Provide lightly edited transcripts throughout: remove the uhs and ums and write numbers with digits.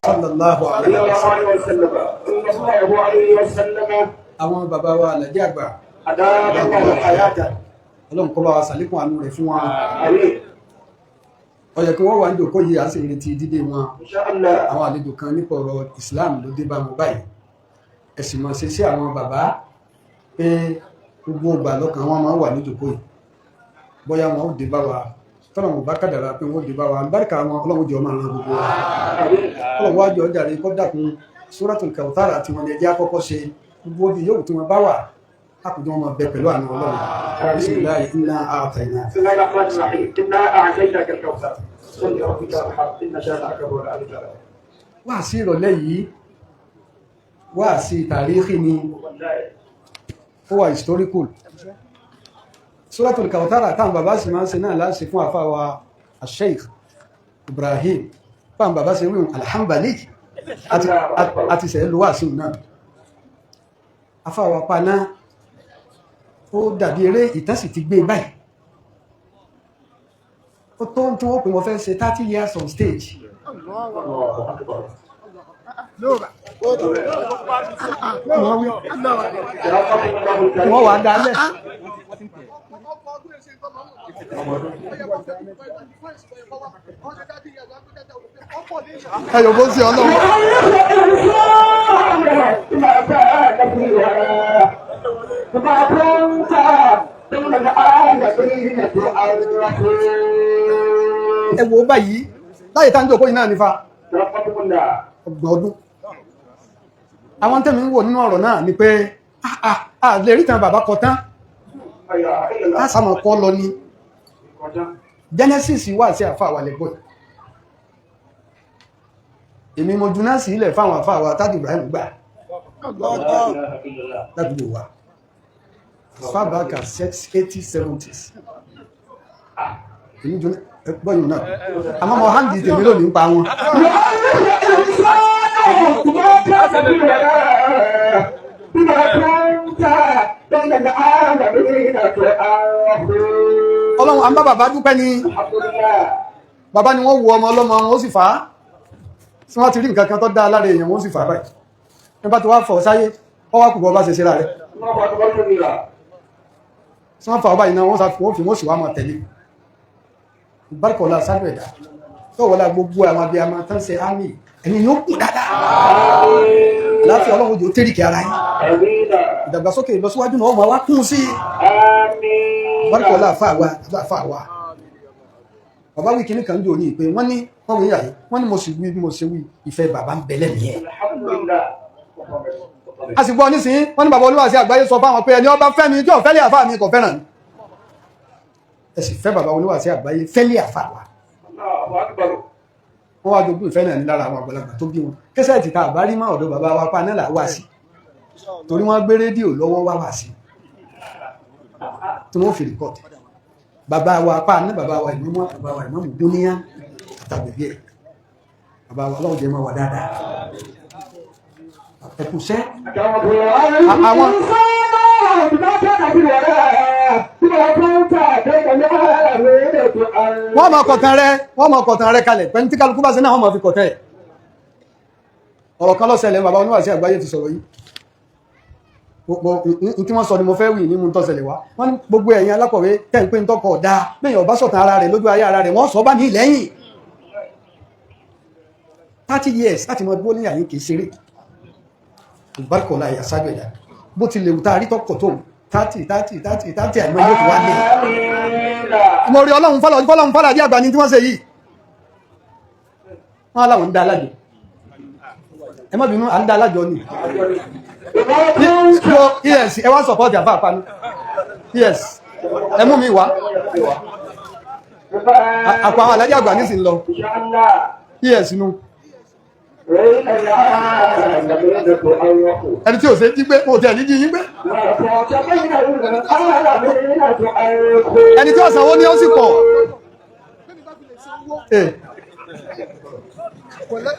sallallahu alaihi wasallam. Àwọn bàbá wa aládé àgbà ọlọ́run kó bá wa sàlékún àánú rẹ̀ fún wa. Ó yẹ kí wọ́n wà ní ìdòkó yìí à ń sì retí dídé wọn. Àwọn àlejò kan nípa ọ̀rọ̀ Islam ló dé bá wọn báyìí. Ẹ̀sìn mọ̀ ṣe sí àwọn bàbá pé gbogbo ìgbà lọ́kàn wọn máa ń wà ní ìdòkó yìí. Bóyá wọn ó dé bá wa tọ́nà wọn bá kádàrá pé wọ́n ó dé bá wa àlùbáríkà wọn ọlọ́run jọ máa ń ran gbogbo wa. Ọlọ́run wájú ọjà rẹ̀ kọ́ dàkún Suratul Kawthar àti wọn ẹjẹ́ àkọ́kọ́ ṣe gbogbo ibi yóò tí wọ́n bá wà àkùnjọ wọn bẹ pẹ̀lú àná ọlọ́run. Bismillahi inna a'tainaka. Wá sí ìrọ̀lẹ́ yìí wá sí tàríkì ni ó wà historical. Suratul Kawthar táwọn bàbá sì máa ń ṣe náà láti fún àfáwà Sheikh Ibrahim fáwọn bàbá ṣe wíwọ̀n alhamdulillah àti sẹ̀ẹ́ lówà sí náà. Àfáwà paná ó dàbí eré ìtàn sì ti gbé báyìí. Ó tó ń tí wọ́n pè wọ́n fẹ́ ṣe 30 years on stage. Wọ́n wà dálẹ̀. Ẹyọ̀ bó sí ọlọ́run. Ẹ wò báyìí láyé tá ń jòkó yìí náà nífà ọgbọ̀n ọdún. Àwọn tẹ́mi ń wò nínú ọ̀rọ̀ náà ni pé lè rí tàn bàbá kọ tán á sàmọ̀ kọ́ lọ ní Genesis wà sí àfà wà lẹ́gbọ́n. Èmi mo jù náà sí ilẹ̀ fáwọn àfà wà tàbí Ibrahim gbà ládùúgbò wa far back at 80s 70s. Èmi jù gbọ́yìn náà àmọ́ mọ̀ hàn dìde mélòó ní pa wọn. Ọlọ́run àmbá bàbá dúpẹ́ ni bàbá ni wọ́n wo ọmọ ọlọ́mọ wọn ó sì fà á tí wọ́n ti rí nǹkan kan tó dá lára èèyàn wọ́n sì fà á báyìí. Nígbà tó wá fọ̀ sáyé wọ́n wá kùbọ̀ bá ṣe ṣe rà rẹ̀ tí wọ́n fà ọ báyìí náà wọ́n fi wọ́n sì wá mọ̀ tẹ̀lé ìbárkọ̀lá sáàrẹ̀ ẹ̀dá tó wọ́lá gbogbo àwọn abiyamọ tán ṣe ámì ẹni yóò kù dáadáa láti ọlọ́run jò tẹ́rìkì ara yìí ìdàgbàsókè ìlọsíwájú náà wọ́n wá kún sí ìbárkọ̀lá fàwà bàbá wí kìíní kan jò ní ìpé wọ́n ní wọ́n wí yàyí wọ́n ní mo sì wí bí mo ṣe wí ìfẹ́ bàbá ń bẹ̀lẹ̀ nìyẹn. A sì gbọ́ nísìnyí wọ́n ní bàbá Olúwàsí Àgbáyé sọ fáwọn pé ẹni ọba fẹ́ mi tí ò fẹ́lẹ̀ àfáà mi kò fẹ́ràn. Ẹ sì fẹ́ bàbá Olúwàsí Àgbáyé fẹ́lẹ̀ àfáà wa. Wọ́n wá jogún ìfẹ́ náà ní lára àwọn àgbàlagbà tó bí wọn. Kẹ́sẹ̀tì ta àbárí mọ́ ọ̀dọ̀ bàbá wa pa náà là wá sí. Torí wọ́n gbé rédíò lọ́wọ́ wá sí. Tí wọ́n fi rìkọ́tì. Bàbá wa pa ní bàbá wa ìmọ̀mù dúníyà tàbí bí ẹ̀. Bàbá wa ọlọ́run jẹ́ mọ́ wa dáadáa. Ẹkùsẹ́ àwọn wọ́n mọ̀ kọ̀tàn rẹ kalẹ̀ pẹ̀lú tí kálukú bá sí náà wọ́n mọ̀ fi kọ̀tẹ́ ẹ̀. Ọ̀rọ̀ kan ló ṣẹlẹ̀ bàbá Oníwàsí Àgbáyé ti sọ̀rọ̀ yìí tí wọ́n sọ ni mo fẹ́ wì ní mú tó ṣẹlẹ̀ wá wọ́n ní gbogbo ẹ̀yin alákọ̀wé tẹ́ ń pè ń tọ́kọ̀ ọ̀dá bẹ́yìn ọba sọ̀tàn ara rẹ̀ lójú ayé ara rẹ̀ wọ́n sọ bá ní lẹ́yìn 30 years láti mọ bí ó ní àyín kìí ṣeré ìbárkọ̀lá ìyàsájọ̀ ìyá bó ti lè wùta àrítọ́kọ̀ tó 30 àìmọ́ yóò tó wá lè mo rí ọlọ́run fọ́lá bí àgbà ní tí wọ́n ṣe yìí wọ́n aláwọ̀ ń dá alájọ ẹ má bínú à ń dá alájọ ní yes ẹ wá sọ̀pọ̀tì àfáà pánú yes ẹ mú mi wá àpò àwọn alájọ àgbà ní sí lọ yes inú ẹni tí ò ṣe jí gbé kò tẹ̀ ní jí yín gbé ẹni tí ó sanwó ní ó sì pọ̀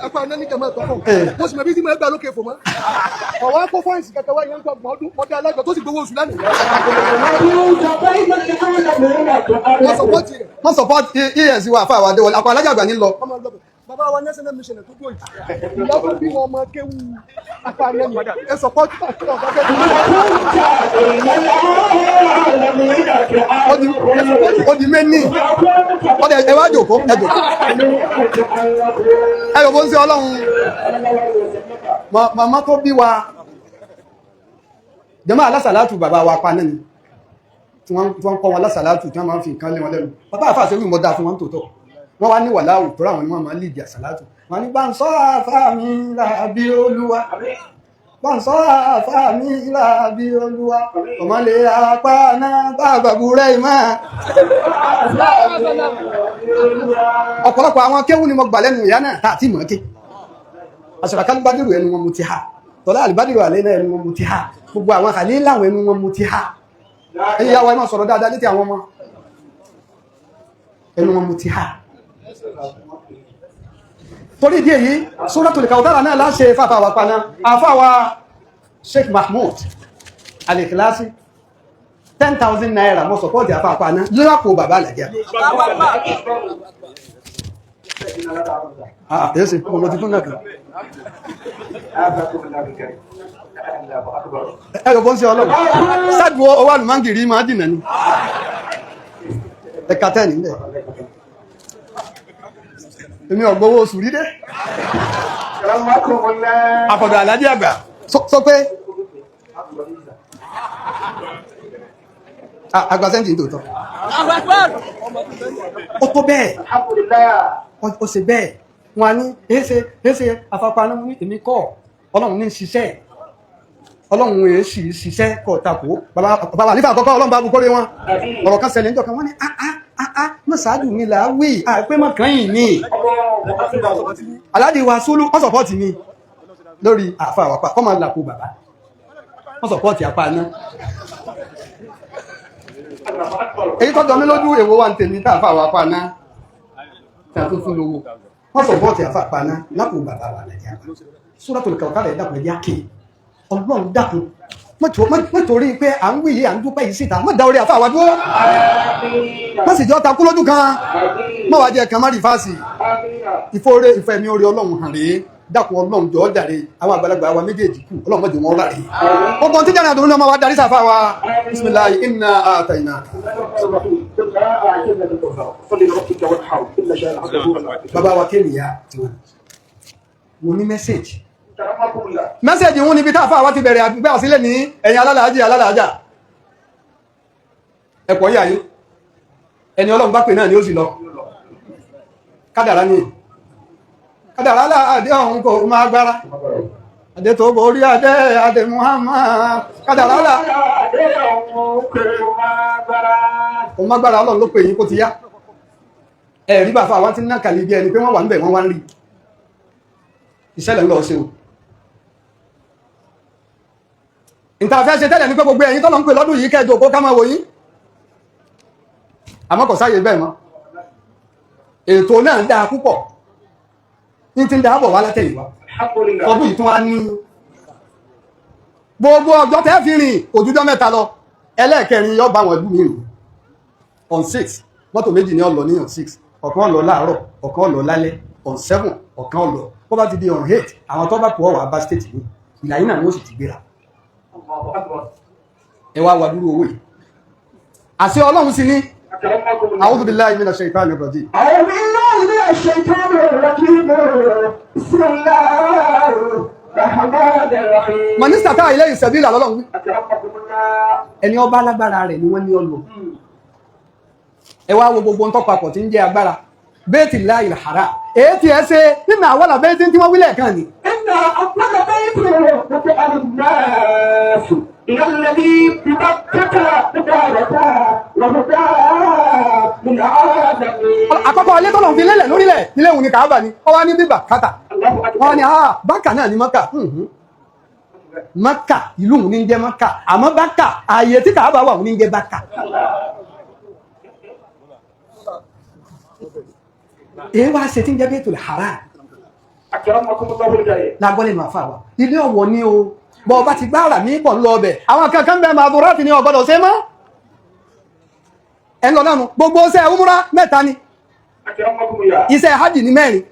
apá aná ní kẹmọ́ ẹ̀tọ́ fún mo sì mọ̀ bí tí mo ẹgbẹ́ lókè fò mọ́ ọ̀wọ́ kó fọ́ìsì kẹta wáyé ń gbọ́gbọ́n ọdún mọ́dé alájọ tó sì gbowó oṣù lánàá wọ́n support ES wa àfáà wà déwọlé àpò alájàgbà ní lọ bàbá bàbá wa national mission tó gbòòjì ìyá tó bí wọn ọmọ kéwù apárí ẹni ẹ support pàṣẹ ọ̀gá ó di méní ọdẹ ẹ wá jòkó ẹ jòkó ẹ yòkó ń ṣe ọlọ́run màmá tó bí wa jẹ́mọ́ alásàlátù bàbá wa pa náà ni tí wọ́n kọ́ wọn alásàlátù tí wọ́n máa ń fi nǹkan lé wọn lẹ́nu bàbá àfáà sẹ́wìn mọ́ dáa fún wọn tòótọ́ wọ́n wá ní wà láwù tó ráwọn ni wọ́n máa ń lìdí àsàlátù wọ́n ní bá ń sọ àfáà mi láàbí olúwa bá ń sọ àfáà mi láàbí olúwa ọmọlé apá náà bàbá burẹ́ ìmọ̀ ọ̀pọ̀lọpọ̀ àwọn kéwú ni mo gbà lẹ́nu ìyá náà tá àti mọ̀ọ́ké aṣọ̀ràkálùbádìrò ẹnu wọn mo ti ha tọ́lá àlùbádìrò àlẹ́ náà ẹnu wọn mo ti ha gbogbo àwọn àkàlẹ́ láwọn ẹnu wọn mo ti ha ẹ̀yin ìyàwó ẹ máa sọ̀rọ̀ dáadáa létí àwọn ọmọ ẹnu wọn mo ti ha torí ìdí èyí Suratul Kawthar náà láṣẹ fàfàwà paná àfàwà Sheikh Mahmood Al-Ikhlasi 10,000 naira mọ́ sọ̀pọ̀tì àfàwà paná lọ́pọ̀ bàbá àlàjá ẹ̀yẹ́sì ọmọ ti fún náà kan ẹ̀rọ bọ́n sí ọlọ́run sádùú ọwọ́ alùmángìrí máa dìnà ní ẹ̀ka 10 nílẹ̀ èmi ọ̀gbọ́wọ́ oṣù rí dé àfọ̀dọ̀ àlájí àgbà sọ pé àgbà sẹ́ntì ń tòótọ́ ó tó bẹ́ẹ̀ ó ṣe bẹ́ẹ̀ wọn ní ẹsẹ afapá náà ní èmi kọ́ ọlọ́run ní ṣiṣẹ́ ọlọ́run èé sì ṣiṣẹ́ kọ́ tako bàbá nífà àkọ́kọ́ ọlọ́run bá bukọ́rẹ́ wọn ọ̀rọ̀ kan ṣẹlẹ̀ níjọ́ kan wọ́n ní mọ́sáàdù mi là á wí àìpé mọ́kànyìn ni aládìí wa sólú wọ́n sọ̀pọ̀tì mi lórí àfa àwàpá kọ́ máa làpò bàbá wọ́n sọ̀pọ̀tì apá náà èyí tọ́jọ́ mi lójú èwo wa ń tèmi tá àfa àwàpá náà tí a tó fún lówó wọ́n sọ̀pọ̀tì àfa àpá náà lápò bàbá wà nàìjíríà Suratul Kawthar dàpọ̀ ẹ̀dí àkè ọlọ́run dàpọ̀ mọ́tòrí pé à ń wíyí à ń dúpẹ́ yìí síta mọ́ da orí àfa àwa dúró mọ́ sì jọ takú lójú kan mọ́ wàá jẹ́ kan má rí fásì ìfóore ìfẹ́ mi orí ọlọ́run hàn rèé dákun ọlọ́run jọ dàrí àwọn àgbàlagbà wa méjèèjì kù ọlọ́run mọ́jọ wọn rà rèé gbogbo tí jáde àdúró náà máa wá darí sáfà wa bisimilayi inna atayna. bàbá wa kéènìyà tiwọn mo ní mẹ́sẹ̀jì wọn níbi tá àfáà wá ti bẹ̀rẹ̀ àgbẹ̀ àsílẹ̀ ní ẹ̀yìn alálàájá ẹ̀pọ̀ yà yí ẹni ọlọ́run bá pè náà ni ó sì lọ kádàrá ní kádàrá láàdé ọ̀hún kò máa gbára adé tó borí adé Muhammad kádàrá láàdé ọ̀hún kò máa gbára ọlọ́run ló pè yín kó ti yá ẹ̀rí bá fà wá ti ná kàlí bí ẹni pé wọ́n wà níbẹ̀ wọ́n wá ń rí ìṣẹ̀lẹ̀ ń lọ sí o ìtàfẹ́ ṣe tẹ́lẹ̀ ní pé gbogbo ẹ̀yin tọ́lọ ń pè lọ́dún yìí kẹjọ kó ká máa wò yín àmọ́ kò sáyé bẹ́ẹ̀ mọ́ ètò náà dáa púpọ̀ ní ti ń dáàbọ̀ wá látẹ̀yìnwá ọdún yìí tún wá ní gbogbo ọjọ́ tẹ́ fi rìn òjújọ́ mẹ́ta lọ ẹlẹ́ẹ̀kẹrin yọ bá wọn ẹbú mi rìn on 6 mọ́tò méjì ní ọlọ ní on 6 ọ̀kan ọlọ láàárọ̀ ọ̀kan ọlọ lálẹ́ on 7 ọ̀kan ọlọ bó bá ti di on 8 àwọn tó bá pọ̀ wà bá state ní ìlà yìí náà ni ó sì ti gbéra ẹ wá wà dúró owó yìí àṣẹ ọlọ́run sí ní a'udhu billahi minash shaitanir rajim mínísítà táà ilé ìsẹ̀bílà lọ́lọ́run ẹni ọba alágbára rẹ̀ ni wọ́n ní ọlọ́ ẹ wá wo gbogbo ntọ́ papọ̀ tí ń jẹ́ agbára bẹ́ẹ̀tì láì làhárà èyí tí ẹ ṣe nínú àwọn àbẹ́ẹ̀tì tí wọ́n wílẹ̀ kan ni. àkọ́kọ́ ilé tọ́lọ̀ fi lélẹ̀ lórílẹ̀ ilé òun ni Kàábà ni ó wá ní bíbà kátà wọ́n ní Bákà náà ní Mákà Mákà ìlú òun ní jẹ́ Mákà àmọ́ Bákà ààyè tí Kàábà wà òun ní jẹ́ Bákà. èyí wá ṣe tí ń jẹ́ Baitul Haram lágbọ́lẹ̀ máa fà wá ilé ọ̀wọ̀ ní o bọ́ ọba ti gbára ní pọ̀ lọ ọbẹ̀ àwọn kankan bẹ́ẹ̀ máa bọ̀rọ̀ ní ọgbọ́dọ̀ ṣe mọ́ ẹ̀ ń lọ náà gbogbo ṣe umura mẹ́ta ni iṣẹ́ hajj ní 4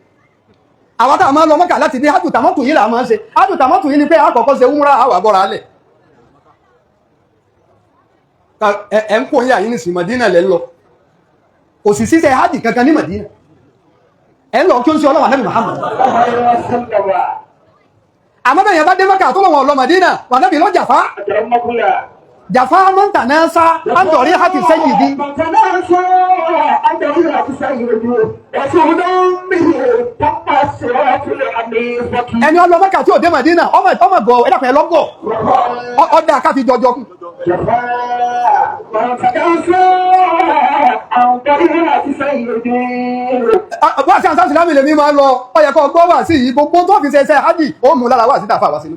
àwọn táwọn máa ń lọ Mọ́kà láti dé hajj tàmọ́tò yìí là máa ń ṣe hajj tàmọ́tò yìí ni pé àkọ́kọ́ ṣe umra àwọn àbọ̀rọ̀ alẹ̀ ẹ̀ ń kó yín àyín ní sí Madina lẹ́ ń lọ kò sì sí ṣe hajj kankan ní Madina ẹ̀ ń lọ kí ó ń ṣe ọlọ́wà Nabi Muhammad àmọ́ bẹ́ẹ̀ yẹn bá dé Mọ́kà tó lọ́wọ́ ọlọ́ Madina wà Nabi lọ jàfá jàfá máa ń tà náà sá á ń tọ̀rí hàkì sẹ́yìn bí ẹni ọlọ́ Mọ́kà tí ò dé Madina ọmọ gọ ẹ̀dàpẹ̀ lọ́gọ̀ ọdá ká fi jọjọ kù wá sí àǹsáàsì lámì lèmi máa lọ ọyẹ̀kọ́ gbọ́ wà sí yìí gbogbo tó fi ṣẹṣẹ́ hajj ó mú lára wà sí tàfà wá sínú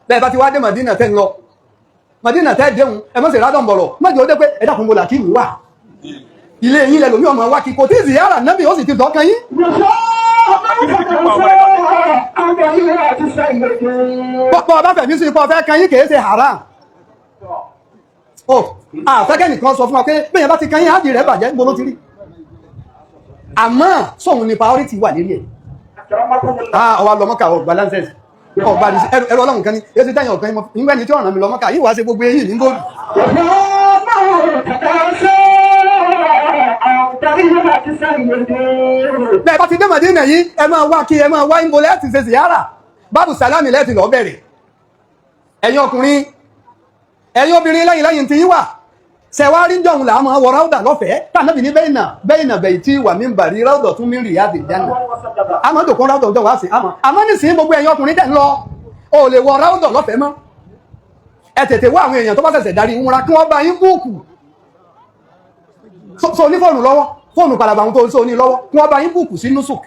bẹ́ẹ̀ bá ti wá dé Madina tẹ́ ń lọ Madina tẹ́ déhùn ẹ mọ́ sí rádọ̀ bọ̀rọ̀ mọ́jì ó dé pé ẹ̀dà kún bọ́lá kí ìlú wà ilé yín lẹ lómi ọmọ wa kí kò tí ì ziyara Nábì ó sì ti dọ́kan yín pọ́pọ́ ọba fẹ̀mí sí ipò ọfẹ́ kan yín kìí ṣe haram àfẹ́kẹ́ nìkan sọ fún wa pé bẹ́ẹ̀ bá ti kan yín hajj rẹ̀ bàjẹ́ ń gbóná ti rí àmọ́ sóhun ni priority wà lérí ẹ̀ ọwà lọ Mọ́kà ọgbà lancers ọgbà ẹrù Ọlọ́run kan ní èsì tẹ́yìn ọ̀kan nígbẹ́ ni tí ọ̀ràn mi lọ Mọ́kà yíwá ṣe gbogbo eyín ní góòlù bẹ́ẹ̀ bá ti dé Mádínà yìí ẹ máa wá kí ẹ máa wá ìmọ̀ lẹ́ẹ̀tì ṣe ziyara bábù sàlámì lẹ́ẹ̀tì lọ bẹ̀rẹ̀ ẹ̀yin ọkùnrin ẹ̀yin obìnrin lẹ́yìn tí yín wà sẹ̀wárí jọ̀hún là máa wọ ráúdà lọ́fẹ̀ẹ́ tànàbì ní bẹ́ẹ̀nà bẹ̀yì tí wà mí ń bàrí ráúdà tún mí rì yáàdì jánà àmọ́ tó kún ráúdà ọjọ́ wá sí àmọ́ nísìnyí gbogbo ẹ̀yin ọkùnrin tẹ̀ ń lọ o lè wọ ráúdà lọ́fẹ̀ẹ́ mọ́ ẹ tètè wá àwọn èèyàn tó bá ṣẹ̀ṣẹ̀ darí ìmúra kí wọ́n bá yín búùkù so ní fóònù lọ́wọ́ fóònù palaba àwọn tó so ní lọ́wọ́ kí wọ́n bá yín búùkù sí nusuk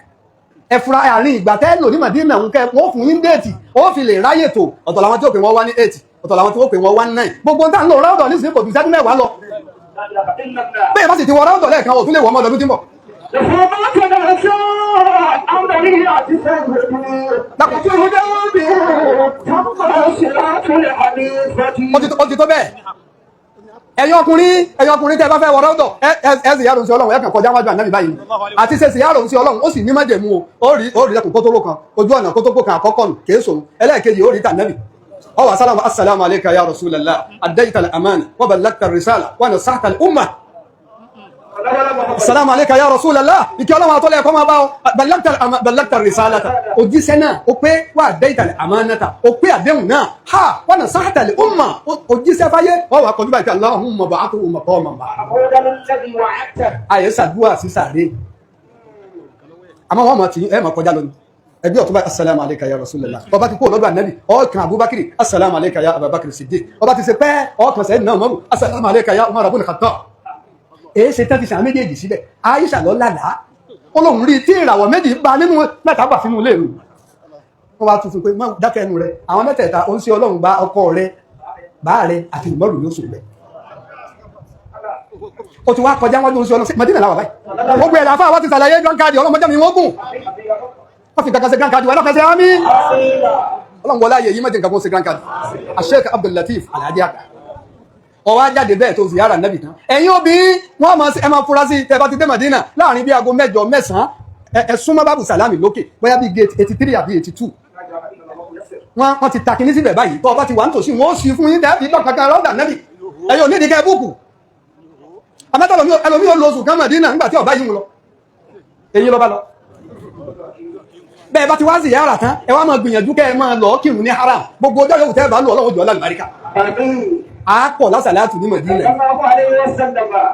ẹ fura àárín ìgbà tẹ́ lò ní Mádínà ń kẹ́ wọ́n fún yín déètì ó fi lè ráyè tó ọ̀tọ̀ làwọn tí ó pè wọ́n wá ní 8 ọ̀tọ̀ làwọn tí ó pè wọ́n wá ní 9 gbogbo ń tà ń lò ráúdà ní sí kò tún sẹ́dún mẹ́wàá lọ bẹ́ẹ̀ bá sì ti wọ ráúdà lẹ́ẹ̀kan ò tún lè wọ́n mọ́ ọdún tí ń bọ̀ ó ti tó bẹ́ẹ̀ ẹ̀yin ọkùnrin tẹ́ bá fẹ́ wọ ráúdà ẹ sì yàrá òun sí Ọlọ́run ẹ kàn kọjá wájú Ànábì báyìí àti ṣe sì yàrá òun sí Ọlọ́run ó sì ní májẹ̀mú ó rí lẹ́kùn kótópó kan ojú ọ̀nà kótópó kan àkọ́kọ́ nù kìí sòun ẹlẹ́ẹ̀kejì ó rí tànàbì ọwọ́ assalamu alayka ya Rasulallah addaita al-amana wa ballagta ar-risala wa nasahta al-ummah assalamu alayka ya Rasulallah ìkẹ́ Ọlọ́run àtọ́lẹ̀ ẹ̀kọ́ máa bá ọ ballagta ar-risalata òjíṣẹ́ náà ó pé wa addaita al-amanata ó pé àdéhùn náà ha wa nasahta al-ummah òjíṣẹ́ fáyé ọwọ́ akọjú báyìí Allahumma ba'athu maqaman ayé sàdúwà sí sàárè àmọ́ wọ́n mọ̀ tí ẹ mọ̀ kọjá lónìí ẹbí ọ̀tún báyìí assalamu alayka ya Rasulallah ọba ti kó lọ́dọ̀ Ànábì ọkàn Abubakar assalamu alayka ya Abubakar Siddiq ọba ti ṣe pẹ́ ọkàn sẹ́yìn náà mọ́rù assalamu alayka ya Umar ibn Khattab èé ṣe tẹ́ fi sàn méjèèjì síbẹ̀ Aisha lọ lálàá ó lóun rí tí ìràwọ̀ méjì bá nínú mẹ́ta bà sínú ilé ìlú wọ́n wá tuntun pé má dákẹ́ ẹnu rẹ̀ àwọn mẹ́tẹ̀ẹ̀ta ó ń ṣe Ọlọ́run bá ọkọ rẹ̀ bá rẹ̀ àti ìmọ̀rù ló sùn rẹ̀ ó ti wá kọjá wájú oṣù Ọlọ́run Mádínà láwà báyìí gbogbo ẹ̀dá fáwọn ti sàlàyé grand card ọlọ́mọdé mi wọ́n gùn wọ́n fi kankan ṣe grand card wà lọ́fẹ́ ṣe àmì Ọlọ́run wọlé ayé yìí mẹ́jẹ̀ nǹkan ṣe grand card Sheikh Abdul Latif Alhadi Àgbà ọwọ́ jáde bẹ́ẹ̀ tó ziyara Nábì tán ẹ̀yin obìnrin wọ́n máa ẹ máa fura sí tẹ́ bá ti dé Mádínà láàrin bí aago 9 9 ẹ súnmọ́ bábù sàlámì lókè bóyá bí gate 83 àbí 82 wọ́n ti takiní síbẹ̀ báyìí tó ọba ti wà nítòsí wọ́n ó sì fún yín tẹ́ẹ̀fì lọ́kàkà rọ́dà Nábì ẹ̀yin ò ní ìdíkẹ́ búùkù àmẹ́tọ̀ ẹlòmí ò lọ oṣù kan Mádínà nígbà tí ọba yìí mú lọ èyí lọ bá lọ bẹ́ẹ̀ bá ti wá ziyara tán ẹ wá máa gbìyànjú kẹ́ ẹ máa lọ kírun ní haram gbogbo ọjọ́ yóò tẹ́ bá lọ Ọlọ́run jọ lálùbáríkà àápọ̀ lásàlátù ní Mádínà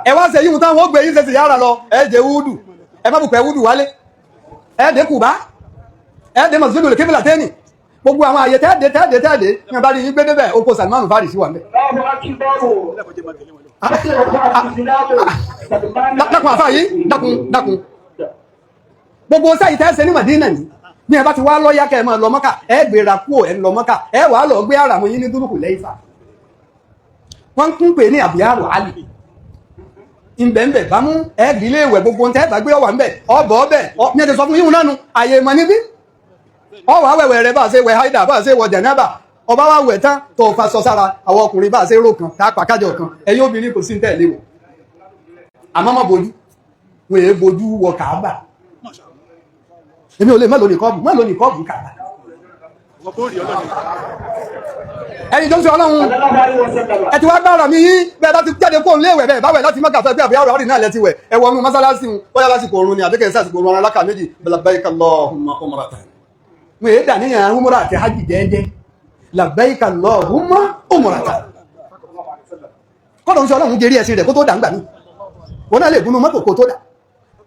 ẹ wá ṣe yíhun táwọn ó gbé yín ṣe ziyara lọ ẹ jẹ wúdù ẹ má bùkẹ́ wúdù wálé ẹ dé Kùbá ẹ dé Masjidul Qiblatayni gbogbo àwọn àyè tẹ́ẹ̀dẹ̀ ní ọba rí yín gbé débẹ̀ oko Salman Farisi wà mẹ́ dákun àfáà yìí dákun gbogbo sáyì tẹ́ẹ̀sẹ̀ ní Mádínà ní ní ẹ bá ti wá lọ́yá kẹ́ ẹ máa lọ Mọ́kà ẹ gbéra kúò ẹ lọ Mọ́kà ẹ wà á lọ gbé ara mọ́ yín ní dúrùkù lẹ́yìnfà wọ́n ń pè ní àbíyárò alì ìbẹ̀ǹbẹ̀ bá mú ẹ gílé ìwẹ̀ gbogbo tẹ́ bá gbé ọwà ń bẹ̀ ọbọ̀ ọbẹ̀ ní ẹ ti sọ fún yíhun nánu àyè mọ̀ níbí ọwà wẹ̀wẹ̀ rẹ̀ bá ṣe wẹ̀ haida bá ṣe wọ̀ jẹ̀nẹ́bà ọba wá wẹ̀ tán tó fa sọ sára àwọn ọkùnrin bá ṣe rò kan tá pàkájọ kan ẹ̀yin obìnrin kò sí tẹ̀lé wọ̀ àmọ́ mọ́ bojú wọ́n èé bojú wọ Kàábà èmi ò lè má lónìí kọ́ọ̀bù kàbà ẹni tó ń sọ ọlọ́run ẹ ti wá gbára mi yín bẹ́ẹ̀ láti jáde kó léèwẹ̀ bẹ́ẹ̀ báwẹ̀ láti mọ́kà fẹ́ bí àbí àwòrán náà lẹ́ti wẹ̀ ẹ wọnú mọ́sálásí wọn bóyá lásìkò oorun ni àbíkẹ́ sásìkò oorun aláka méjì labbaika Allahumma umratan wọn èyí dà níyàn umra àti hajj jẹ́ẹ́jẹ́ labbaika Allahumma umratan kọ́dọ̀ ń sọ ọlọ́run jẹ́rí ẹ̀sìn rẹ̀ kó tó dà ń gbà mí wọn náà lè gúnnú mọ́tò kó tó dà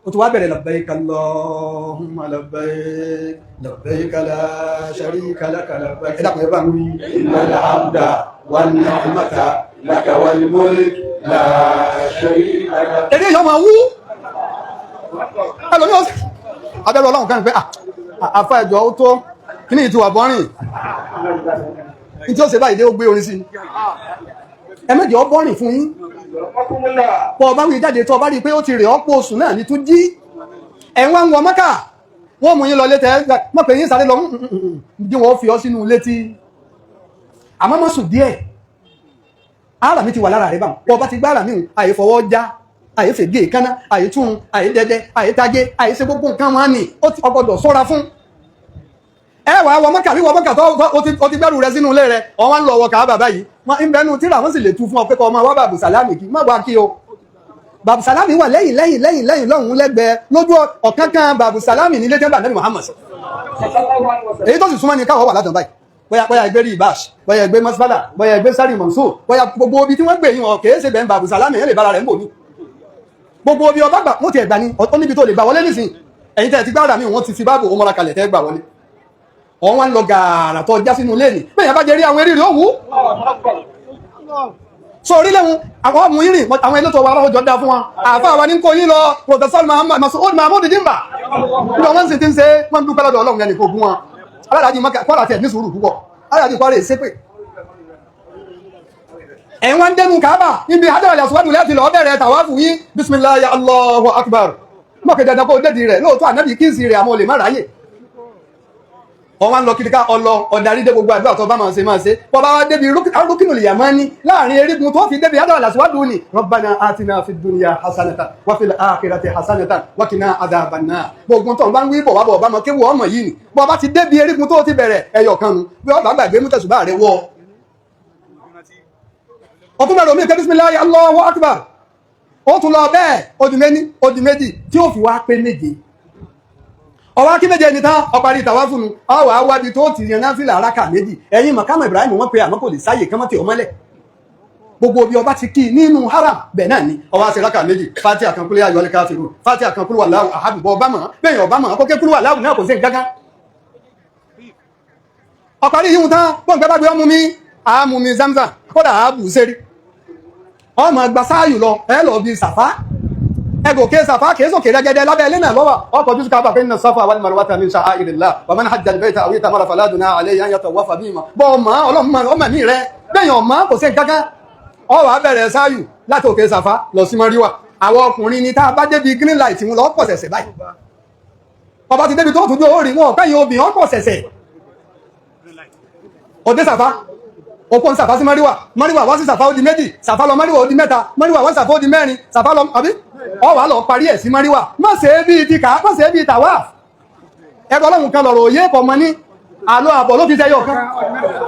ó ti wá bẹ̀rẹ̀ labbaika Allahumma labbaik labbaika la sharika laka labbaik ẹ̀dàkùn ẹ̀bá ń wí innal hamda wan ni'mata laka wal mulk la sharika laka. èdè yọ máa wú ẹlòmí ọ̀sẹ̀ abẹ́rẹ́ ọlọ́run kan pé àfa ẹ̀jọ̀ ó tó kí ní ìtura bọ́rìn ní tí ó ṣe báyìí dé ó gbé orin sí ẹ̀mẹ́jọ bọ́rìn fún yín pọ̀ bá wí jáde tó bá rí pé ó ti rẹ̀ ọ́pọ̀ oṣù náà ní tún jí ẹ̀wọ̀n ń wọ Mọ́kà wọ́n mú yín lọ létẹ̀ mọ́ pé yín sáré lọ jí wọ́n fi ọ́ sínú létí àmọ́ mọ́ sùn díẹ̀ ara mi ti wà lára rẹ̀ bá pọ̀ bá ti gbára mi àyè fọwọ́ já àyè fègé kánná àyè tún àyè dẹdẹ àyè tagé àyè ṣe gbogbo nǹkan wọn ni ó gbọ́dọ̀ sọ́ra fún ẹwà wọ Mọ́kà wíwọ Mọ́kà tó ó ti gbẹ́rù rẹ sínú ilé rẹ ọwọ́n ń lọ wọ Káàbà báyìí wọ́n ń bẹnu tíra wọ́n sì lè tú fún ọ pé kọ́ ọmọ wá bàbù sàlámì kí má wá kí o bàbù sàlámì wà lẹ́yìn lọ́hùn lẹ́gbẹ̀ẹ́ lójú ọ̀kánkán bàbù sàlámì ní lẹ́tẹ̀mbà nẹ́bí Muhammad èyí tó sì súnmọ́ ni káwọ́ wà látàn báyìí bóyá ẹgbẹ́ rí ìbáṣ bóyá ẹgbẹ́ mọ́sífàdà bóyá ẹgbẹ́ sáré mọ̀nsó bóyá gbogbo ibi tí wọ́n gbé yín ọ̀ kèé ṣe bẹ́ẹ̀ bàbù sàlámì yẹn lè bára rẹ̀ ń bò ní gbogbo ibi ọba gbà wọ́n ti ẹ̀gbà ni ó níbi tó lè gbà wọlé nísìn ẹ̀yin tẹ́ ti gbára mi wọ́n ti fi báàbò ó mọ́ra kalẹ̀ tẹ́ gbà wọlé ọ̀n wá ń lọ gààrà tó já sínú ilé ní bẹ́ẹ̀ yẹn bá jẹ́ rí àwọn eré rẹ̀ ó wú so orílẹ̀ wọn àwọn ọmọ ìrìn àwọn ilé tó wà lọ́wọ́ jọ dá fún wa àfá wa ní kó yí lọ Professor Mahmoud Dimba nígbà wọ́n sì ti ń ṣe wọ́n dúpẹ́ lọ́dọ̀ Ọlọ́run ẹni kò gún wọn aláàdájì kwara tẹ̀ ní sùúrù púpọ̀ aláàdájì kwara èsé pé ẹ̀wọ́n dẹnu Káàbà níbi Hajar al-Aswad láti lọ bẹ̀rẹ̀ tàwáfù yí bismillah ya Allahu akbar mọ́kẹ̀ dandan kó dédì rẹ̀ lóòótọ́ ànábì kíìsì rẹ̀ àmọ́ olè má ráyè ọwọ́n lọ kìdíká ọlọ ọ̀darí dé gbogbo àdúrà tó bá máa ṣe wọ́n bá wá débi rúkínul yamani láàrin erigun tó fi débi Hajar al-Aswad ní Rabbana atina fid dunya hasanatan wa fil akhirati hasanatan wa qina adhaban nar gbogbo tó ń bá ń wí bọ̀ wá bọ̀ bá mọ kéwù ọmọ yìí ni bọ́ bá ti débi erigun tó ti bẹ̀rẹ̀ ẹyọ kan nu bí ọba gbàgbé mú tẹ̀sùbá rẹ̀ wọ ọtún mẹ́rin omi kẹ́ bismillahi Allahu akbar ó tún lọ bẹ́ẹ̀ odi méjì tí ó fi wá pé méje ọwá kí méje ní tán ọparí ìtàwá fúnnu ọwà awádìí tó ti yan náfìlà aráka méjì ẹ̀yìn mọ̀kámọ̀ Ibrahim wọ́n pe àmọ́ kò lè sáyè kánmọ́tì ọmọlẹ̀ gbogbo bí ọba ti kí nínú haram bẹ́ẹ̀ náà ni ọwá ṣe ráka méjì Fatiha kan kúlẹ̀ ayọ̀ lẹ́ka fèrò Fatiha kan kúlẹ̀ Allahu ahad bọ́ ọba mọ̀ bẹ́ẹ̀ ọba mọ̀ kókè kúlẹ̀ Allahu náà kò sí gángan ọparí yìí tán gbọ́ǹgbẹ́ bá gbé ọmú mi àmú mi Zamzam kódà àbù sẹ́rí ọmọ gba sáàyù lọ ẹ lọ bí sàfá ẹgòkè sàfá kìí sókè rẹ́gẹ́dẹ́ lábẹ́ ilé náà lọ́wọ́ ọkọ̀ ojú ká bà pé nínú Safa wal Marwata min sha'airillah wa man hajja al-bayta aw i'tamara fala junaha alayhi an yatawafa bihima bọ́ ọmọ ọlọ́mọ mi rẹ bẹ́yìn ọmọ kò sí gángan ọwọ́ abẹ́rẹ́ sáàyù láti òkè sàfá lọ sí Marwa àwọn ọkùnrin ni tá a bá débi green light wọn lọ pọ̀ sẹ̀sẹ̀ báyìí ọba ti débi tó tún jó orí wọn pẹ́yìn obìnrin ọ̀pọ̀ sẹ̀sẹ̀ òdé sàfá òpó ń sàfá sí Marwa wá sí sàfá ó di méjì sàfá lọ Marwa ó di mẹ́ta Marwa wá sàfá ó di mẹ́rin sàfá lọ àbí ọwà lọ parí ẹ̀ sí Marwa má ṣe bí ti kà má ṣe bí tàwà ẹgbẹ́ Ọlọ́run kan lọ̀rọ̀ òye pọ̀ mọ́ ní àlọ́ àbọ̀ ló fi tẹ́yọ̀ kan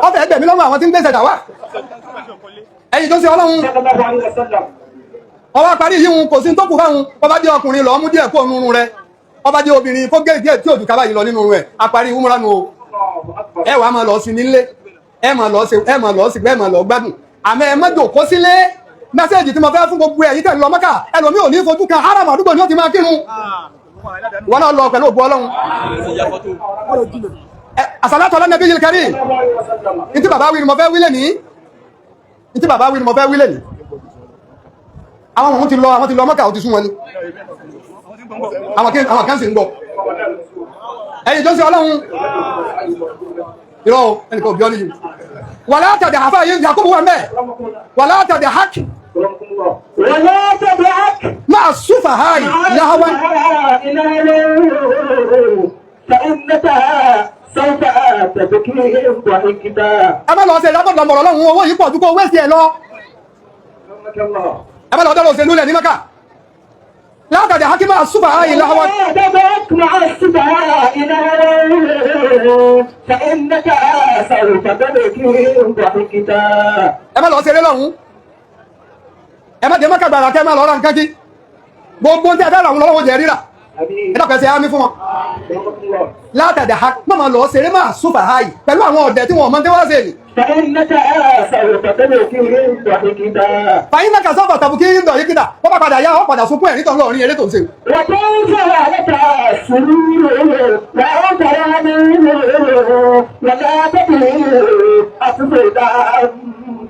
ọfẹ́ ẹgbẹ̀mí lọ́wọ́ àwọn tí ń gbéṣẹ̀ tàwà ẹ̀yìn tó ṣe Ọlọ́run ọwà parí yíhun kò sí tó kù fáhun ọba jẹ́ ọkùnrin lọ mú díẹ̀ kó nínú rẹ̀ ọba jẹ́ obìnrin kó gé díẹ̀ tí òjù kábà yìí lọ nínú rẹ̀ àparí umranu ẹ wàá máa lọ sí nílé ẹ máa lọ sí ẹ máa lọ gbádùn àmọ́ ẹ má jókòó sílé mẹ́sẹ̀jì tí mo fẹ́ fún gbogbo ẹ̀yin tẹ̀lé lọ Mọ́kà ẹlòmí ò ní fojú kan haram àdúgbò ní ó ti máa kírun wọ́n náà lọ pẹ̀lú ògbó Ọlọ́run àsàlátù ala nabiyil karim ìtí bàbá wí ni mo fẹ́ wílẹ̀ ní àwọn ohun ti lọ Mọ́kà ó ti sún wọn ní àwọn kan sì ń gbọ́ ẹ̀yin tó ń ṣe Ọlọ́run ìrọ̀ ẹnìkan òbí ọ́ níyì wà látàdé àfáà yìí Yakubu wà mẹ́ wà látàdé haki máa súfà háì láhàwá ẹ má lọ ṣe lábọ̀dọ̀ mọ̀rọ̀ lọ́hun owó yìí pọ̀ dúkọ́ owó èsì ẹ̀ lọ ẹ má lọ dọ́rọ̀ òṣèlú lẹ̀ ní Mẹ́kà látàdé hakima àṣùbà ìlà wọn. تدعك مع السبعاء نهرا فإنك سوف تبكي ضحكتا. ẹ má lọ ṣeré lọ́hùn ẹ má jẹ́ mọ́kà gbàrà kẹ́ má lọ ra nǹkan kí gbogbo tí a fẹ́ ràn lọ́wọ́ jẹ́ ríra ẹ dọ́kẹ́ ṣe ámì fún wọn. látàdé hakima lọ ṣeré má àṣùbà háyì pẹ̀lú àwọn ọ̀dẹ́ tí wọ́n mọ́ tí wọ́n ṣe ni. فإنك سوف تبكي ضحكتا. fàyín náà kàṣọ́ bàtàbù kí ń dọ̀ yí kídà wọ́n bá padà yá wọ́n padà sunkún ẹ̀rí tán lọ́ọ̀rin eré tó ń ṣe. وكيف لك السرور وأنت يمين ولا تدري أصبحت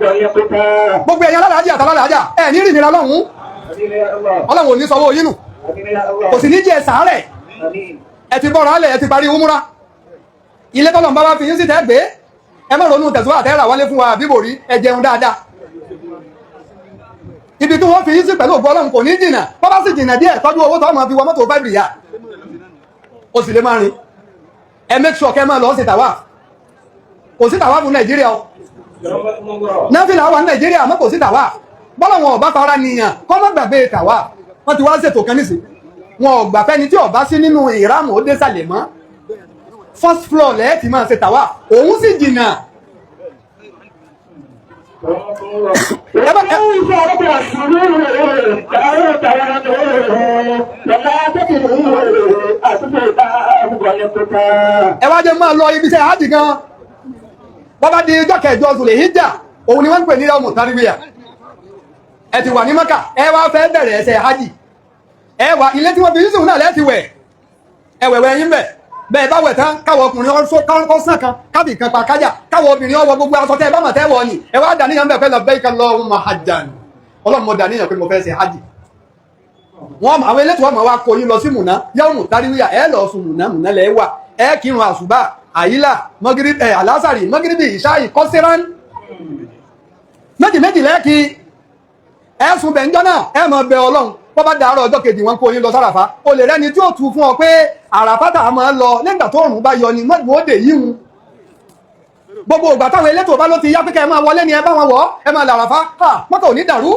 ضيقتا. gbogbo ẹ̀yàn alálàájì àtàlálàájà ẹ̀ ní ìrìnira lọ́hùn ọlọ́run ò ní sanwó yínú kò sì ní jẹ́ sàárẹ̀ ẹ ti bọ́ra alẹ̀ ẹ ti parí umura ilé tọ́lọ̀ ń bá wá fi yín sí tẹ́ gbé ẹ má ronú tẹ̀síwá àtẹ́rà wálé fún wa bíbò rí ẹ jẹun dáadáa ibi tí wọ́n fi yín sí pẹ̀lú ògbó ọlọ́run kò ní jìnà bọ́ bá sì jìnà díẹ̀ tọ́jú owó tó máa fi wọ mọ́tò 5 rìyà ó sì lè máa rìn ẹ make sure kẹ́ máa lọ sí tàwa kò sí tàwa fún nàìjíríà o náfìlà wà ní nàìjíríà àmọ́ kò sí tàwa bọ́lọ̀ wọn ọ̀bá fara nìyàn kọ́ má gbàgbé tàwa wọ́n ti wá ṣètò kan nísìn wọn ò gbà fẹ́ni tí ọ̀bá sí nínú ìrámù ó dé sàlẹ̀ mọ́ first floor lẹ́ẹ̀ tí máa ṣe tàwa òun sì jìnà. وكيف لك السرور وأنت يمين ولا تدري أصبحت ضيقتا. ẹ wá jẹ́ máa lọ ibi iṣẹ́ hajj gan bọ́bá di ọjọ́ kẹjọ Zul Hijja òun ni wọ́n ń pè ní ọmọ tàríwíyà ẹ ti wà ní Mẹ́kà ẹ wá fẹ́ bẹ̀rẹ̀ ẹsẹ̀ hajj ẹ wà ilé tí wọ́n fi yíṣùn náà lẹ́ti wẹ̀ ẹ wẹ̀wẹ̀ yín bẹ̀ bẹ́ẹ̀ bá wẹ̀ tán káwọ ọkùnrin ọ̀sán sàn kan kábì kan pa kájà káwọ obìnrin ọwọ́ gbogbo aṣọ tẹ́ ẹ bá mà tẹ́ wọ̀ ni ẹ wá dàníyàn bẹ̀ fẹ́ labbaika Allahumma hajjan ọlọ́run mo dàníyàn pé mo fẹ́ ṣe hajj wọ́n àwọn elétò ọmọ wa kó yín lọ sí Mùnà yawmu tàríwíyà ẹ lọ sùn Mùnà lẹ́ wà ẹ kírun àṣùbà àyílà mọ́gíríbì àlásàrì mọ́gíríbì ìṣáì kọ́sírán méjì lẹ́ẹ̀kì ẹ̀sùn bẹ̀ǹjọ́ náà ẹ máa bẹ ọlọ́run wọ́n bá dàárọ̀ ọjọ́ kejì wọn kó yín lọ sáràfá o lè rẹ́ni tí ó tu fún ọ pé àràfá tà máa lọ nígbà tó òrùn bá yọ ni mọ́tò ó dè yíhun gbogbo ìgbà táwọn elétò bá ló ti yá pé kẹ́ ẹ máa wọlé ni ẹ bá wọn wọ̀ ẹ máa làràfá mọ́tò ò ní dàrú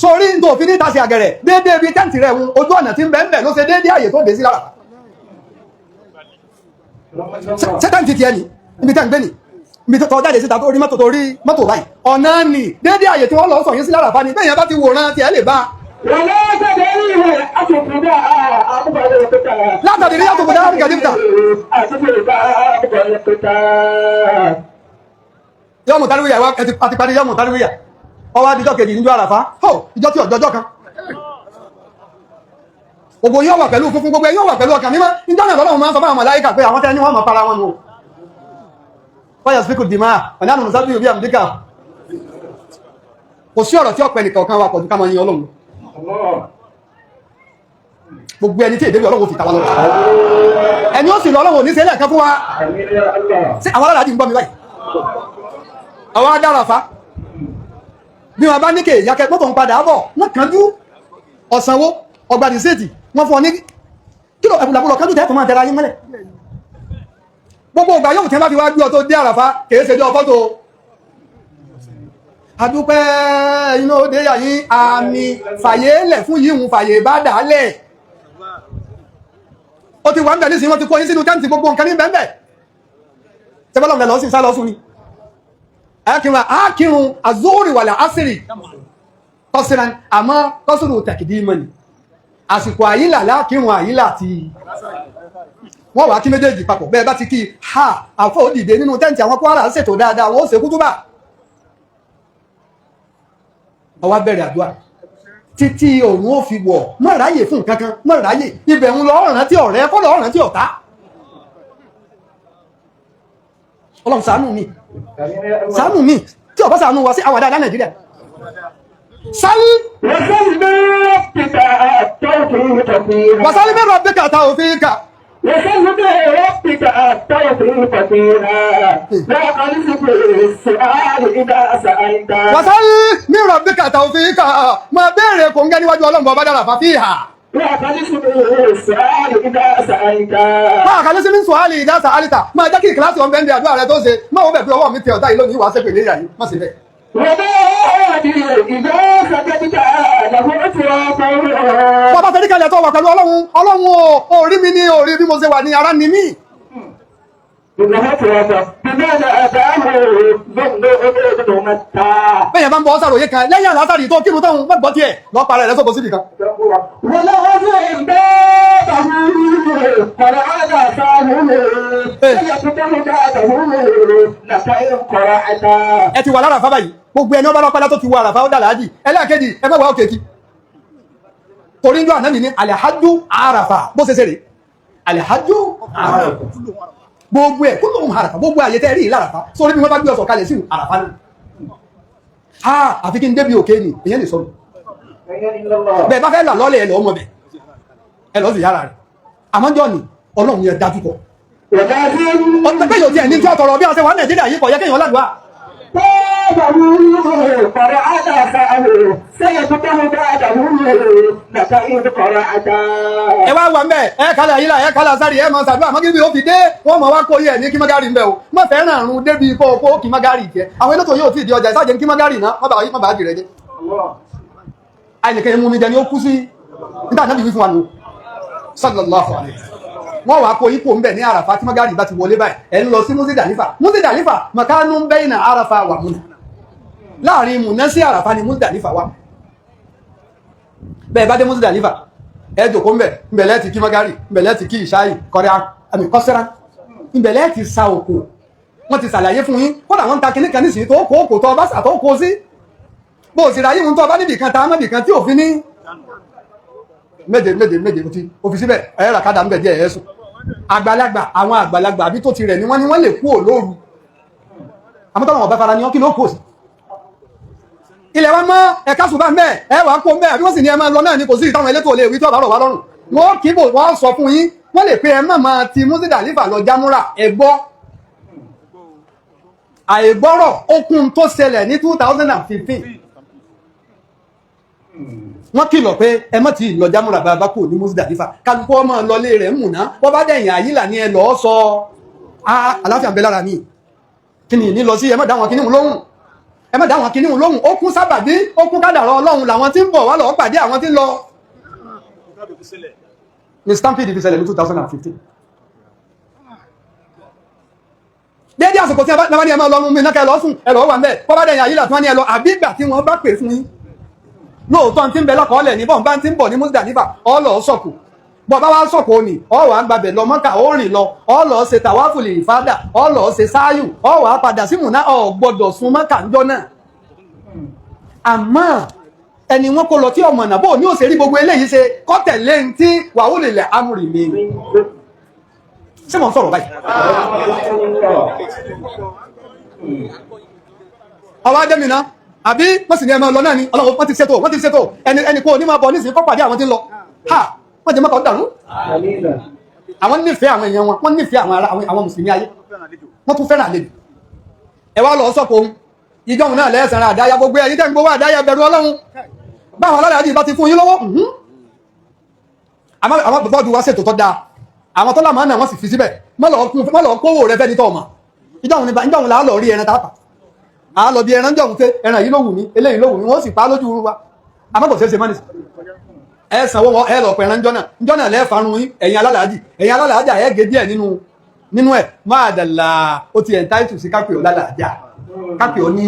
sórí ní tòfin ní tàṣì àgẹ̀rẹ̀ déédéé bíi tẹ́ǹtì rẹ̀ ojú ọ̀nà tí ń bẹ́ẹ̀ bẹ́ẹ̀ ló ṣe déédéé àyè tó dé sí láràfá sẹ́tẹ̀ǹtì tiẹ̀ ni ibi tẹ́ ń gbé ni ibi tó jáde síta tó rí mọ́tò báyìí ọ̀nà ni déédéé àyè tí wọ́n lọ sọ yín sí láràfá ni bẹ́ẹ̀ yẹn bá ti wòran tiẹ̀ lè bá. ولا تدري أصبحت ضيقتا. látàdé ní yàtọ̀ bọ̀dá àríkà dípítà أصبحت ضيقتا. yọ́mù tàríwíyà àti parí yọ́mù tàríwíyà ọwọ́ adijọ́ kejì níjọ́ àràfá ìjọ tí ọjọ́jọ́ kan gbogbo yóò wà pẹ̀lú fúnfún gbogbo yóò wà pẹ̀lú ọkàn mímọ́ ìjọ́nà lọ́lọ́run máa ń sọ fún àwọn màláíkà pé àwọn tẹ́ ní wọ́n mọ̀ para wọn nù fọ́yà sípíkù dìmá ọ̀nà nùsábí òbí àmìdíkà kò sí ọ̀rọ̀ tí ọ̀pẹ nìkan kan wà pọ̀jù ká máa yin ọlọ́run gbogbo ẹni tí èdè ọlọ́run fi tàwa lọ ẹni ó sì lọ ọlọ́run ní sẹ́lẹ̀ kan fún wa sí àwọn aládàájì ń gbọ́ mi báyìí àwọn adárafa bí wọn bá ní kè yàkẹ́ mọ́tò ń padà bọ̀ wọ́n kánjú ọ̀sánwó ọgbàdì séètì wọ́n fún ọ ní kílò ẹ̀bùlàbùlọ̀ kánjú tẹ́ẹ̀tọ̀ máa tẹ́ra yín mẹ́lẹ̀ gbogbo ìgbà yóò tẹ́ bá fi wá gbé ọ tó dé àràfá kèé ṣe dé ọkọ́ tó adúpẹ́ iná òde yàyín àmì fàyè lẹ̀ fún yíhun fàyè bá dálẹ̀ ó ti wà ń bẹ̀ ní sí wọ́n ti kó yín sínú tẹ́ǹtì gbogbo nǹkan ní bẹ́ẹ̀ tẹ́bọ́lọ̀ lọ sí sálọ fún ni ákírun azóòrì wàlẹ̀ asìrì kọsìrán àmọ́ kọsìrò tẹ̀kìdí mọ́ni àsìkò àyílà lákírun àyílà ti wọ́n wà kí méjèèjì papọ̀ bẹ́ẹ̀ bá ti kí ha àfọ́ òdìdé nínú tẹ́ǹtì àwọn Kwara ṣètò dáadáa wọ́n ó ṣe kútúbà ọwá bẹ̀rẹ̀ àdúrà títí òun ó fi wọ̀ mọ́ ráyè fún kankan mọ́ ráyè ibẹ̀ ń lọ ọ̀ràn tí ọ̀rẹ́ kọ́ lọ ọ̀ràn tí ọ̀tá ọlọ́run ṣàánú mi tí ọ̀bá ṣàánú wa sí àwàdà àdá Nàìjíríà wàsálí mẹ́rọ bíkà ta òfin kà وسلم ربك التوفيق فينا لا أنسك السؤال إذا سألت wàsálí mẹ́rọ bíkà ta òfin kà máa béèrè kò ń gẹ́ níwájú ọlọ́run bọ̀ bá dára fàfíhà لا أنسك السؤال إذا سألت máa kàlẹ́ sí ní sùhálì ìdásà àlìtà máa jẹ́ kí ìkìláàsì ọ̀bẹ ń bẹ àdúrà rẹ tó ṣe máa wọ́n bẹ̀ pé ọwọ́ mi tẹ ọ̀tá yìí lónìí wàá ṣépè léyà yìí má sì bẹ́ẹ̀. وبادر إذا سجدت له bàbá fẹ́rí kalẹ̀ tó wà pẹ̀lú ọlọ́run ò rí mi ní orí bí mo ṣe wà ní ara ní mí. bẹ́ẹ̀ yẹn bá ń bọ́ sàròyé kan lẹ́yìn àlásàrì tó kírun tóun gbọ́ tiẹ̀ lọ́ọ́ parẹ́ rẹ̀ sọ́kò síbì kan. ẹ ti wà lára fábà yìí gbogbo ẹni ọba lọ́pàá tó ti wọ àràfà ó dà láàjì ẹlẹ́ẹ̀kejì ẹ má wà ó kéèkì torí ń jọ ànábì ní alihaju àràfà bó ṣe ṣeré alihaju àràfà gbogbo ẹ̀ kúlò ń àràfà gbogbo àyè tẹ́ rí ìlàràfà sórí bí wọ́n bá gbé ọ̀sọ̀ kalẹ̀ sí àràfà náà àfi kí n débi òkè ni èyàn lè sọ́rọ̀ bẹ́ẹ̀ bá fẹ́ là lọ́lẹ̀ ẹ̀ lọ́ mọ̀ bẹ̀ ẹ lọ́ sì yára rẹ̀ àmọ́jọ́ ni ọlọ́run yẹn dájú kọ ọ̀pẹ́ yóò tiẹ̀ ní tí ọ̀tọ̀rọ̀ bí wọ́n ṣe wà Nàìjíríà yìí kọ̀ yẹ kéèyàn ládùá ẹ wá wà mẹ́ ẹ kálẹ̀ ayílà ẹ kálẹ̀ sáré ẹ máa ṣàdúrà mọ́gí bí ó fi dé wọ́n mọ̀ wá kó yẹ ní kí Magari ń bẹ̀ o má fẹ́ ràn rún débi kó kí Magari jẹ àwọn elétò yóò tí di ọjà ìsájẹ́ kí Magari náà má bàá jì rẹ jẹ àìlèkẹ́ mú mi jẹ ni ó kú sí nígbà náà bí wí fún wa nù sallallahu alaihi wọ́n wá kó ipò ń bẹ̀ ní àràfà tí Magari bá ti wọlé báyìí ẹ̀ ń lọ sí Muzdalifa makanu ń bẹ́yìn àràfà wà múnà láàrin múnà sí àràfà ni Muzdalifa wà bẹ́ẹ̀ bá dé Muzdalifa ẹ jòkó ń bẹ̀lẹ́ ti kí Magari bẹ̀lẹ́ ti kí ìṣáyì kọ́sẹ́rá ìbẹ̀lẹ́ ti sa òkò wọ́n ti sàlàyé fún yín kódà wọ́n ń ta kìnnìkan nísìnyí tó kó òkò tó bá sà tó kó sí bó o sì ráyé ohun tó bá níbìkan ta mọ́bìkan tí òfin ní méje òfin síbẹ̀ ẹ̀rọ àkádà ń bẹ̀ díẹ̀ ẹ̀ẹ́sùn àgbàlagbà àwọn àgbàlagbà àbí tó ti rẹ̀ ni wọ́n lè kú òlóòrù àmọ́tọ́nà ọ̀bá fara ní ọkí ló kò sí ilẹ̀ wa mọ́ ẹ̀ka ṣùgbọ́n mẹ́ ẹwà kó mẹ́ àbí wọ́n sì ní ẹ máa lọ náà ní kò sí ìtàwọn elétò olè wí tí ọ̀bá rọ̀ wá lọ́rùn wọ́n kí bò wọ́n sọ fún yín wọ́n lè pe ẹ máa ti Muzdalifa lọ jámúrà ẹgbọ́ àìgbọ́rọ̀ okun tó ṣẹlẹ̀ ní 2015 wọ́n kìlọ̀ pé ẹ má ti lọ jámúra bàbá kò ní Muzdalifa kálukú ọmọ lọlé rẹ̀ múná wọ́n bá dẹ̀yìn àyílà ní ẹ lọ sọ aláfíà ń bẹ lára mi kí ni ní lọ sí ẹ má dá wọn kíní lóhùn ó kún sábàbí ó kún kádàrá Ọlọ́run làwọn tí ń bọ̀ wá lọ pàdé àwọn tí ń lọ ní stampede fi ṣẹlẹ̀ ní 2015 dédé àsìkò tí a bá ní ẹ máa lọ mú mi náà kẹ lọ sùn ẹ lọ wà ń bẹ kọ́ bá dẹ̀yìn àyílà tí wọ́n ní ẹ lọ àbígbà tí wọ́n bá pè fún yín lóòótọ́ tí ń bẹ lọ́kọ̀ọ́lẹ̀ ní bọ́n bá ti ń bọ̀ ní Muzdalifa ọlọ́ sọ̀kù bọ́ bá wá sọ̀kù òní ọwọ́ àgbàbẹ̀ lọ Mọ́kà ó rìn lọ ọlọ́ ṣe tàwáfùlì ìfádà ọlọ́ ṣe sáyù ọwọ́ àpadà sí múná ọ̀gbọ́dọ̀ sun Mọ́kà ńjọ́ náà àmọ́ ẹni wọn kó lọ tí ọmọ náà bó ní ó ṣe rí gbogbo eléyìí ṣe kọ́tẹ̀lé ń tí wàhó lè lẹ̀ amúrì mi ṣé mo ń sọ̀rọ̀ báyìí ọwọ́ adẹ́mi náà àbí wọ́n sì ní ẹmọ lọ náà ni ọlọ́wọ́ wọ́n ti ṣètò ẹni kó ní máa bọ̀ nísìnyí kọ́ pàdé àwọn tí ń lọ ha wọ́n jẹ́ mọ́kàn dàrú àwọn nífẹ̀ẹ́ àwọn èèyàn wọn wọ́n nífẹ̀ẹ́ àwọn mùsùlùmí ayé wọ́n tún fẹ́ràn àlejò ẹ wá lọ sọ́kò ohun ìjọhun náà lẹ́ẹ̀sẹ̀rẹ̀ àdáyà gbogbo ẹ̀yìn tẹ́ ń gbowó àdáyà bẹ̀rù Ọlọ́run báwọn aláràájì bá ti fún yín lọ́wọ́ àwọn bọ́ọ̀dù wá ṣètò tó dáa àwọn tó lámàá náà wọ́n sì fi síbẹ̀ mọ́lọ̀ kówó rẹ fẹ́ni tó ọmọ ìjọhun là á lọ rí ẹran tààtà a lọ bí ẹran jọ̀hún pé ẹran yìí ló wù mí eléyìí ló wù mí wọ́n sì pa lójú urú wa àmọ́bọ̀ ṣe mọ́nì ẹ sanwó wọn ẹ lọ pẹ̀ ẹran jọ́nà lẹ́ẹ̀farun yín ẹ̀yin alálàájà ẹ gé díẹ̀ nínú ẹ̀ máa dàlà ó ti entitle sí kápẹ́ ò lálàájà kápẹ́ ò ní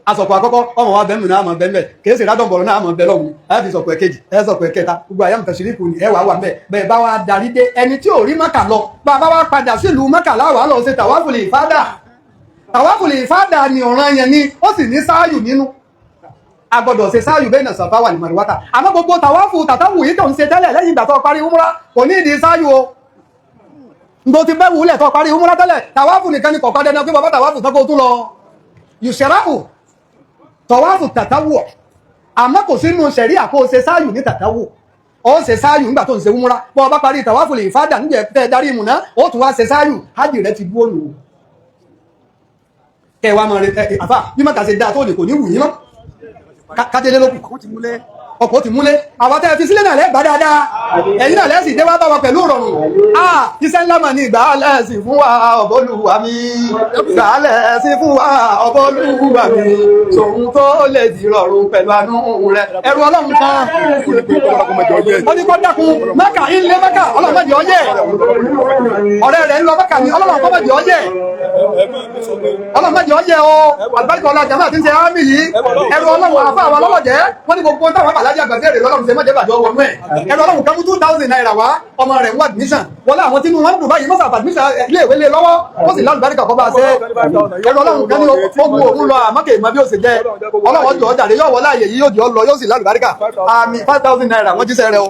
asọ̀pọ̀ àkọ́kọ́ ọmọ wa bẹ́ẹ̀ mìíràn àmọ́ bẹ́ẹ̀ kìí sì rádọ̀bọ̀rọ̀ náà àmọ́ bẹ́ẹ̀ lọ́hùn ẹ fi sọ̀pọ̀ ẹ̀kejì ẹ sọ̀pọ̀ ẹ̀kẹta gbogbo àyàmù tẹ̀síríkù ni ẹ wà wà mẹ́ bẹ́ẹ̀ bá wa darí dé ẹni tí ò rí Mọ́kà lọ bàbá wa padà sílùú Mọ́kà láwàá lọ ṣe tàwáfùlì ìfádà ni ọ̀ràn yẹn ni ó sì ní sáàyù nínú a gbọ́dọ̀ ṣe sáàyù bẹ́ẹ̀ náà Sàfá wà ní Màríwátà àmọ́ gbogbo tàwáfù tàtàwù yìí tó ń ṣe tẹ́lẹ̀ lẹ́yìn ìgbà tó parí umra kò ní ìdí sáàyù o ndo ti bẹ́ wulẹ̀ tó parí umra tẹ́lẹ̀ tàwáfù nìkan ni kọ̀ọ̀kan dẹ́nu pé bàbá tàwáfù tó kó tún lọ yùsẹ̀ráfù tọ̀wáfù tàtàwù àmọ́ kò sínú ṣẹ̀rí àkó ṣe sáàyù ní tàtàwù ó ṣe sáàyù nígbà tó ń ṣe umra bọ́ bá parí tàwáfù lè fádà níjẹ̀ tẹ́ darí ìmùná ó tún wá ṣe sáàyù hajj rẹ ti dúró nù kẹwàá mọ̀ rẹ àfà bí mọ́ta ṣe dáa tó lè kò ní wù yín mọ́ kátélé lókù ọkọ̀ ti múlé àwọn tẹ́ fi sílẹ̀ náà lẹ́gbàá dáadáa ẹ̀yin náà lẹ́sìn dé wá bá wa pẹ̀lú ìrọ̀rùn iṣẹ́ ńlá mà ní ìgbà lẹ́sìn fún wa ọ̀bọ̀lùwà mi ìgbà lẹ́sìn fún wa ọ̀bọ̀lùwà mi tòun tó lè di ìrọ̀rùn pẹ̀lú àánú rẹ̀ ẹrù ọlọ́run kan ó ní kó dákun mẹ́kà ilé mẹ́kà ọlọ́run mẹ́jọ ọjẹ́ ọ̀rẹ́ rẹ̀ ń lọ mẹ́kà ní ọlọ́run kó mẹ́jọ ọjẹ́ ọlọ́run mẹ́jọ ọjẹ́ o àgbáríkọ̀ ọlá jàmáà tí ń ṣe ámì yìí ẹrù ọlọ́run àfa àwọn ọlọ́jẹ́ wọ́n ní gbogbo táwọn àbàlájà àgbàdé rẹ̀ lọ́lọ́run ṣe mọ́jẹ́ bàjọ́ wọnú ẹ̀ ẹrù ọlọ́run kan mú 2,000 naira wá ọmọ rẹ̀ ń wá admission wọlé àwọn tí inú wọn dùn báyìí mọ́sà admission ilé ìwé lé lọ́wọ́ ó sì lálùbáríkà kọ́ bá ṣe ẹrù ọlọ́run kan ní ogun òun lọ àmọ́ kè mọ bí ó ṣe jẹ́ ọlọ́run ọjọ́ ọjà rẹ̀ yóò wọlé àyè yìí yóò di ọ lọ yóò sì lálùbáríkà àmì 5,000 naira wọ́n jíṣẹ́ rẹ̀ o.